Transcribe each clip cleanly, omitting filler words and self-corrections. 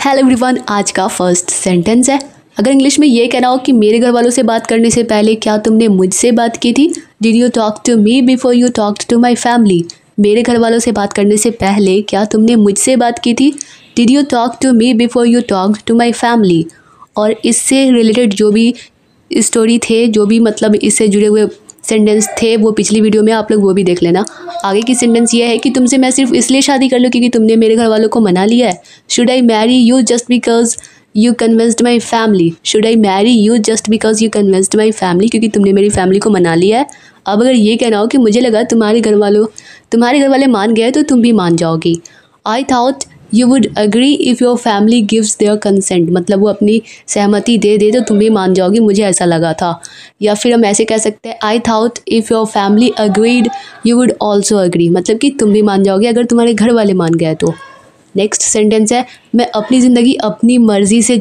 Hello everyone, आज का first sentence है। अगर इंग्लिश में ये कहना हो कि मेरे घर वालों से बात करने से पहले क्या तुमने मुझसे बात की थी? Did you talk to me before you talked to my family? मेरे घर वालों से बात करने से पहले क्या तुमने मुझसे बात की थी? Did you talk to me before you talked to my family? और इससे रिलेटेड जो भी स्टोरी थे, जो भी मतलब इससे जुड़े हुए सेंटेंस थे, वो पिछली वीडियो में आप लोग वो भी देख लेना। आगे की सेंटेंस ये है कि तुमसे मैं सिर्फ इसलिए शादी कर लूँ क्योंकि तुमने मेरे घर वालों को मना लिया है। Should I marry you just because you convinced my family? Should I marry you just because you convinced my family? क्योंकि तुमने मेरी फैमिली को मना लिया है। अब अगर ये कहना हो कि मुझे लगा तुम्हारे घर वाले मान गए तो तुम भी मान जाओगी। I thought you would agree if your family gives there consent, मतलब वो अपनी सहमति दे दे तो तुम भी मान जाओगी, मुझे ऐसा लगा था। या फिर हम ऐसे कह सकते हैं, I thought if your family agreed you would also agree, मतलब कि तुम भी मान जाओगे अगर तुम्हारे घर वाले मान गए तो। नेक्स्ट सेंटेंस है, मैं अपनी ज़िंदगी अपनी मर्ज़ी से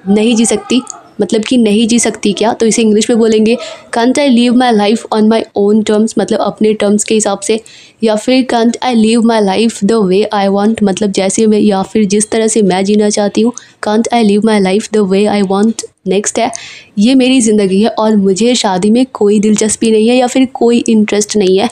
नहीं जी सकती, मतलब कि नहीं जी सकती क्या? तो इसे इंग्लिश में बोलेंगे can't I live my life on my own terms, मतलब अपने टर्म्स के हिसाब से। या फिर can't I live my life the way I want, मतलब जैसे मैं या फिर जिस तरह से मैं जीना चाहती हूँ। Can't I live my life the way I want. Next है, ये मेरी ज़िंदगी है और मुझे शादी में कोई दिलचस्पी नहीं है या फिर कोई इंटरेस्ट नहीं है।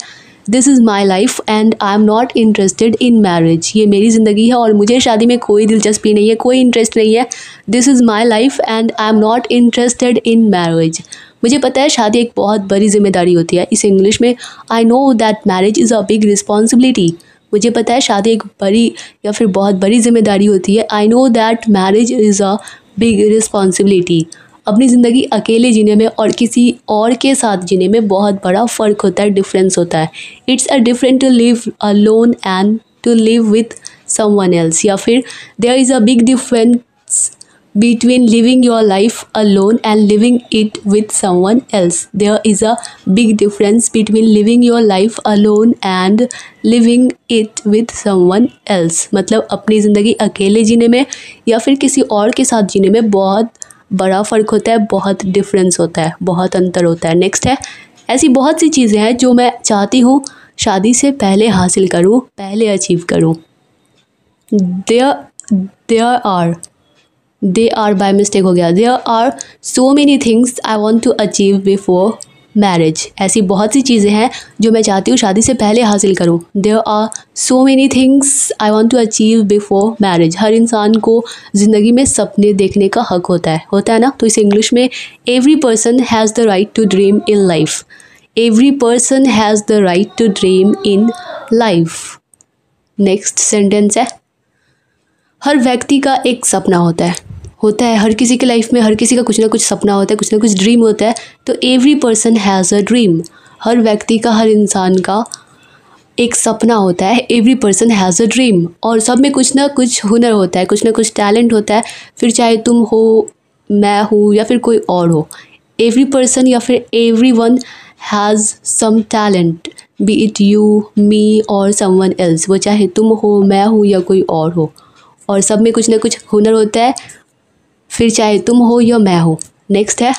This is my life and I am not interested in marriage. ये मेरी ज़िंदगी है और मुझे शादी में कोई दिलचस्पी नहीं है, कोई इंटरेस्ट नहीं है। This is my life and I am not interested in marriage. मुझे पता है शादी एक बहुत बड़ी जिम्मेदारी होती है। इसे इंग्लिश में I know that marriage is a big responsibility. मुझे पता है शादी एक बड़ी या फिर बहुत बड़ी जिम्मेदारी होती है। I know that marriage is a big responsibility. अपनी ज़िंदगी अकेले जीने में और किसी और के साथ जीने में बहुत बड़ा फ़र्क होता है, डिफरेंस होता है। It's a different to live alone and to live with someone else. या फिर there is a big difference between living your life alone and living it with someone else. There is a big difference between living your life alone and living it with someone else. मतलब अपनी ज़िंदगी अकेले जीने में या फिर किसी और के साथ जीने में बहुत बड़ा फ़र्क होता है, बहुत डिफरेंस होता है, बहुत अंतर होता है। नेक्स्ट है, ऐसी बहुत सी चीज़ें हैं जो मैं चाहती हूँ शादी से पहले हासिल करूँ, पहले अचीव करूँ। दे आर बाय मिस्टेक हो गया। There are so many things I want to achieve before marriage. ऐसी बहुत सी चीज़ें हैं जो मैं चाहती हूँ शादी से पहले हासिल करूँ। There are so many things I want to achieve before marriage. हर इंसान को ज़िंदगी में सपने देखने का हक होता है ना। तो इसे इंग्लिश में every person has the right to dream in life. Every person has the right to dream in life. Next sentence है, हर व्यक्ति का एक सपना होता है हर किसी की लाइफ में हर किसी का कुछ ना कुछ सपना होता है, कुछ ना कुछ ड्रीम होता है। तो every person has a dream. हर व्यक्ति का, हर इंसान का एक सपना होता है। Every person has a dream. और सब में कुछ ना कुछ हुनर होता है, कुछ ना कुछ टैलेंट होता है। फिर चाहे तुम हो, मैं हूँ या फिर कोई और हो, एवरी पर्सन या फिर everyone has some talent, be it you, me और समवन एल्स। वो चाहे तुम हो, मैं हूँ या कोई और हो, और सब में कुछ ना कुछ हुनर होता है, फिर चाहे तुम हो या मैं हो। नेक्स्ट है,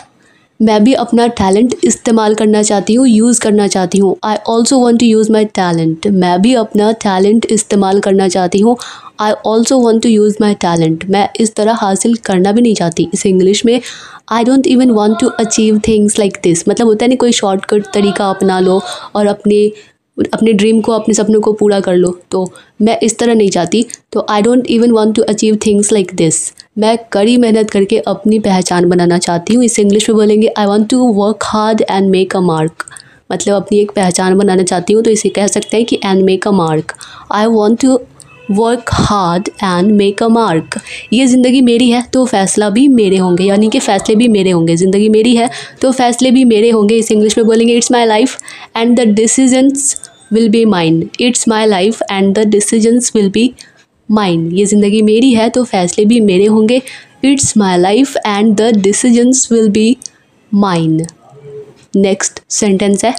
मैं भी अपना टैलेंट इस्तेमाल करना चाहती हूँ, यूज़ करना चाहती हूँ। I also want to use my talent. मैं भी अपना टैलेंट इस्तेमाल करना चाहती हूँ। I also want to use my talent. मैं इस तरह हासिल करना भी नहीं चाहती। इसे इंग्लिश में I don't even want to achieve things like this, मतलब होता है नहीं, कोई शॉर्टकट तरीका अपना लो और अपने ड्रीम को, अपने सपनों को पूरा कर लो। तो मैं इस तरह नहीं चाहती। तो I don't even want to achieve things like this. मैं कड़ी मेहनत करके अपनी पहचान बनाना चाहती हूँ। इसे इंग्लिश में बोलेंगे I want to work hard and make a mark, मतलब अपनी एक पहचान बनाना चाहती हूँ। तो इसे कह सकते हैं कि and make a mark. I want to work hard and make a mark. ये ज़िंदगी मेरी है तो फ़ैसला भी मेरे होंगे, यानी कि फ़ैसले भी मेरे होंगे। ज़िंदगी मेरी है तो फ़ैसले भी मेरे होंगे। इस इंग्लिश में बोलेंगे it's my life and the decisions will be mine. It's my life and the decisions will be mine. ये ज़िंदगी मेरी है तो फ़ैसले भी मेरे होंगे। It's my life and the decisions will be mine. Next sentence है,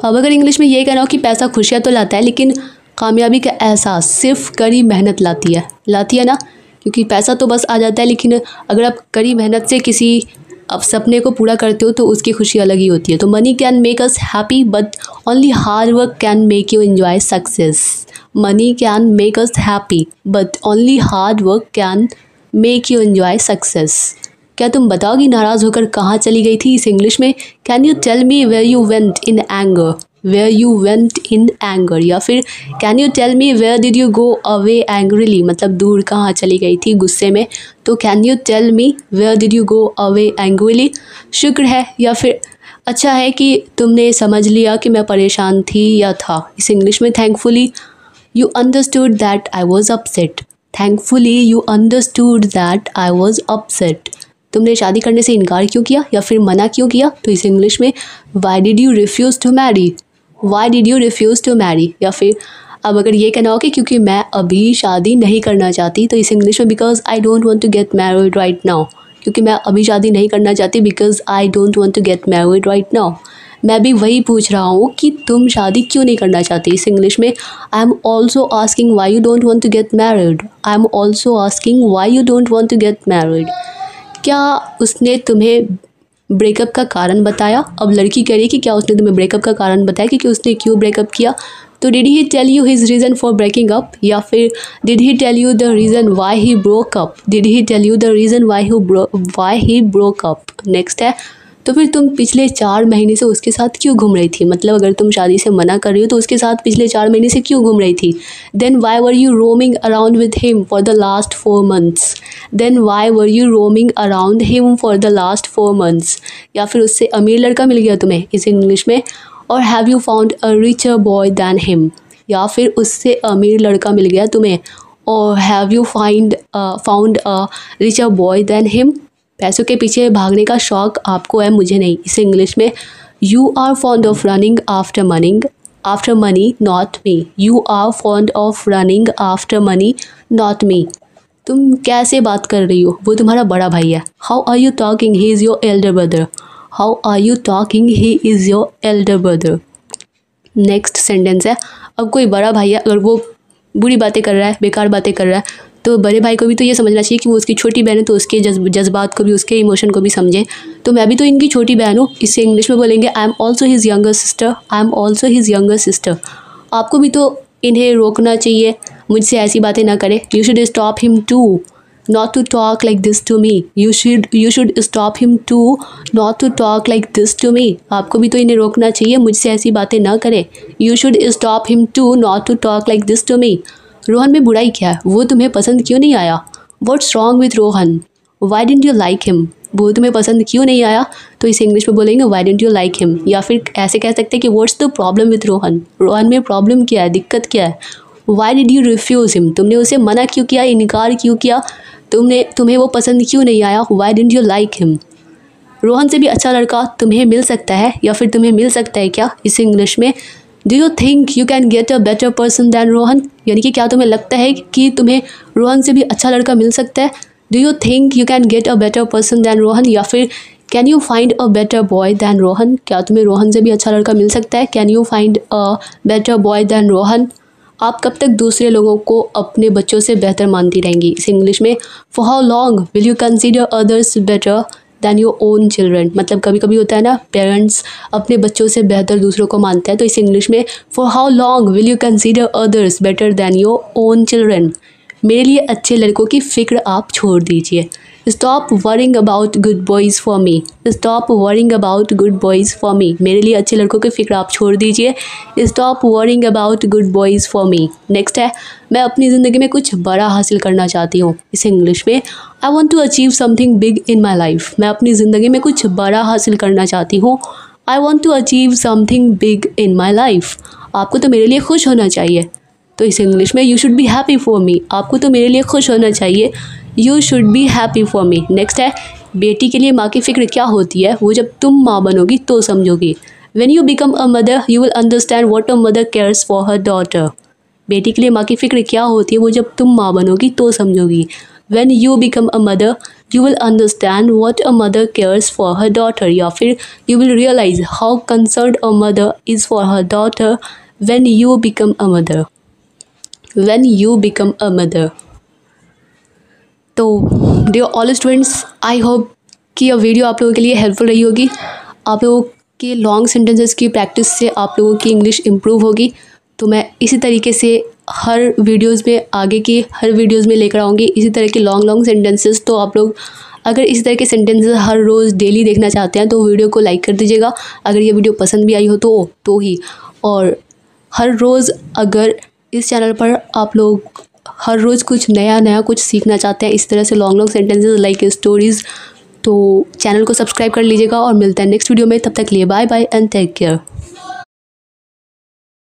अब अगर इंग्लिश में ये कहना हो कि पैसा खुशियाँ तो लाता है लेकिन कामयाबी का एहसास सिर्फ कड़ी मेहनत लाती है ना। क्योंकि पैसा तो बस आ जाता है, लेकिन अगर आप कड़ी मेहनत से किसी अब सपने को पूरा करते हो तो उसकी खुशी अलग ही होती है। तो money can make us happy but only hard work can make you enjoy success. Money can make us happy but only hard work can make you enjoy success. क्या तुम बताओगी नाराज़ होकर कहाँ चली गई थी? इस इंग्लिश में can you tell me where you went in anger, where you went in anger, या फिर can you tell me where did you go away angrily, मतलब दूर कहाँ चली गई थी गुस्से में। तो can you tell me where did you go away angrily. शुक्र है या फिर अच्छा है कि तुमने समझ लिया कि मैं परेशान थी या था। इस इंग्लिश में thankfully you understood that I was upset, thankfully you understood that I was upset. तुमने शादी करने से इनकार क्यों किया या फिर मना क्यों किया? तो इस इंग्लिश में why did you refuse to marry, why did you refuse to marry. या फिर अब अगर ये कहना हो कि क्योंकि मैं अभी शादी नहीं करना चाहती, तो इस इंग्लिश में because I don't want to get married right now, क्योंकि मैं अभी शादी नहीं करना चाहती, because I don't want to get married right now. मैं भी वही पूछ रहा हूँ कि तुम शादी क्यों नहीं करना चाहती। इस इंग्लिश में I am also asking why you don't want to get married, I am also asking why you don't want to get married. क्या उसने तुम्हें ब्रेकअप का कारण बताया? अब लड़की कह रही है कि क्या उसने तुम्हें ब्रेकअप का कारण बताया कि उसने क्यों ब्रेकअप किया। तो did he tell you his reason for breaking up, या फिर did he tell you the reason why he broke up, did he tell you the reason why he broke up. Next है तो फिर तुम पिछले 4 महीने से उसके साथ क्यों घूम रही थी, मतलब अगर तुम शादी से मना कर रही हो तो उसके साथ पिछले 4 महीने से क्यों घूम रही थी। Then why were you roaming around with him for the last 4 months, then why were you roaming around him for the last 4 months. या फिर उससे अमीर लड़का मिल गया तुम्हें, इस इंग्लिश में और have you found a richer boy than him, या फिर उससे अमीर लड़का मिल गया तुम्हें और have you found a richer boy than him. पैसों के पीछे भागने का शौक आपको है, मुझे नहीं। इस इंग्लिश में you are fond of running after money not me, you are fond of running after money not me. तुम कैसे बात कर रही हो, वो तुम्हारा बड़ा भाई है। How are you talking, he is your elder brother, how are you talking, he is your elder brother. Next sentence है अब कोई बड़ा भाई है, अगर वो बुरी बातें कर रहा है, बेकार बातें कर रहा है, तो बड़े भाई को भी तो ये समझना चाहिए कि वो उसकी छोटी बहन है, तो उसके जज्बात को भी, उसके इमोशन को भी समझे। तो मैं भी तो इनकी छोटी बहन हूँ। इससे इंग्लिश में बोलेंगे आई am also his younger sister, I am also his younger sister. आपको भी तो इन्हें रोकना चाहिए, मुझसे ऐसी बातें ना करे। You should stop him to not to talk like this to me, you should stop him too not to talk like this to me। आपको भी तो इन्हें रोकना चाहिए, मुझसे ऐसी बातें ना करे। You should stop him too not to talk like this to me। Rohan में बुराई क्या है, वो तुम्हें पसंद क्यों नहीं आया। What's wrong with Rohan, why didn't you like him, वो तुम्हें पसंद क्यों नहीं आया। तो इस इंग्लिश में बोलेंगे why didn't you like him, या फिर ऐसे कह सकते हैं कि what's the problem with Rohan, Rohan में प्रॉब्लम क्या है, दिक्कत क्या है। Why did you refuse him, तुमने उसे मना क्यों किया, इनकार क्यों किया, तुम्हें वो पसंद क्यों नहीं आया। Why didn't you like him। Rohan से भी अच्छा लड़का तुम्हें मिल सकता है, या फिर तुम्हें मिल सकता है क्या। इस इंग्लिश में do you think you can get a better person than Rohan, यानी कि क्या तुम्हें लगता है कि तुम्हें रोहन से भी अच्छा लड़का मिल सकता है। Do you think you can get a better person than Rohan, या फिर can you find a better boy than Rohan, क्या तुम्हें रोहन से भी अच्छा लड़का मिल सकता है। Can you find a better boy than Rohan. आप कब तक दूसरे लोगों को अपने बच्चों से बेहतर मानती रहेंगी। इस इंग्लिश में for how long will you consider others better than your own children, मतलब कभी कभी होता है ना, पेरेंट्स अपने बच्चों से बेहतर दूसरों को मानते हैं। तो इस इंग्लिश में for how long will you consider others better than your own children. मेरे लिए अच्छे लड़कों की फ़िक्र आप छोड़ दीजिए। Stop worrying about good boys for me, stop worrying about good boys for me. मेरे लिए अच्छे लड़कों की फ़िक्र आप छोड़ दीजिए। Stop worrying about good boys for me. Next है मैं अपनी ज़िंदगी में कुछ बड़ा हासिल करना चाहती हूँ। इस इंग्लिश में I want to achieve something big in my life, मैं अपनी ज़िंदगी में कुछ बड़ा हासिल करना चाहती हूँ। I want to achieve something big in my life. आपको तो मेरे लिए खुश होना चाहिए। तो इस इंग्लिश में you should be happy for me, आपको तो मेरे लिए खुश होना चाहिए। You should be happy for me. Next है बेटी के लिए माँ की फ़िक्र क्या होती है, वो जब तुम माँ बनोगी तो समझोगी। When you become a mother you will understand what a mother cares for her daughter. बेटी के लिए माँ की फ़िक्र क्या होती है, वो जब तुम माँ बनोगी तो समझोगी। When you become a mother you will understand what a mother cares for her daughter, या फिर you will realise how concerned a mother is for her daughter when you become a mother, when you become a mother. तो dear all students, I hope कि यह video आप लोगों के लिए helpful रही होगी। आप लोगों के लॉन्ग सेंटेंसेस की प्रैक्टिस से आप लोगों की इंग्लिश इम्प्रूव होगी। तो मैं इसी तरीके से हर वीडियोज़ में, आगे की हर वीडियोज़ में लेकर आऊँगी इसी तरह के लॉन्ग सेंटेंसेस। तो आप लोग अगर इस तरह के सेंटेंसेस हर रोज़ डेली देखना चाहते हैं तो वीडियो को लाइक कर दीजिएगा, अगर ये वीडियो पसंद भी आई हो तो ही। और हर रोज़ अगर इस चैनल पर आप लोग हर रोज़ कुछ नया कुछ सीखना चाहते हैं, इस तरह से लॉन्ग सेंटेंसेस लाइक स्टोरीज़, तो चैनल को सब्सक्राइब कर लीजिएगा। और मिलता है नेक्स्ट वीडियो में, तब तक लिए bye bye and take care.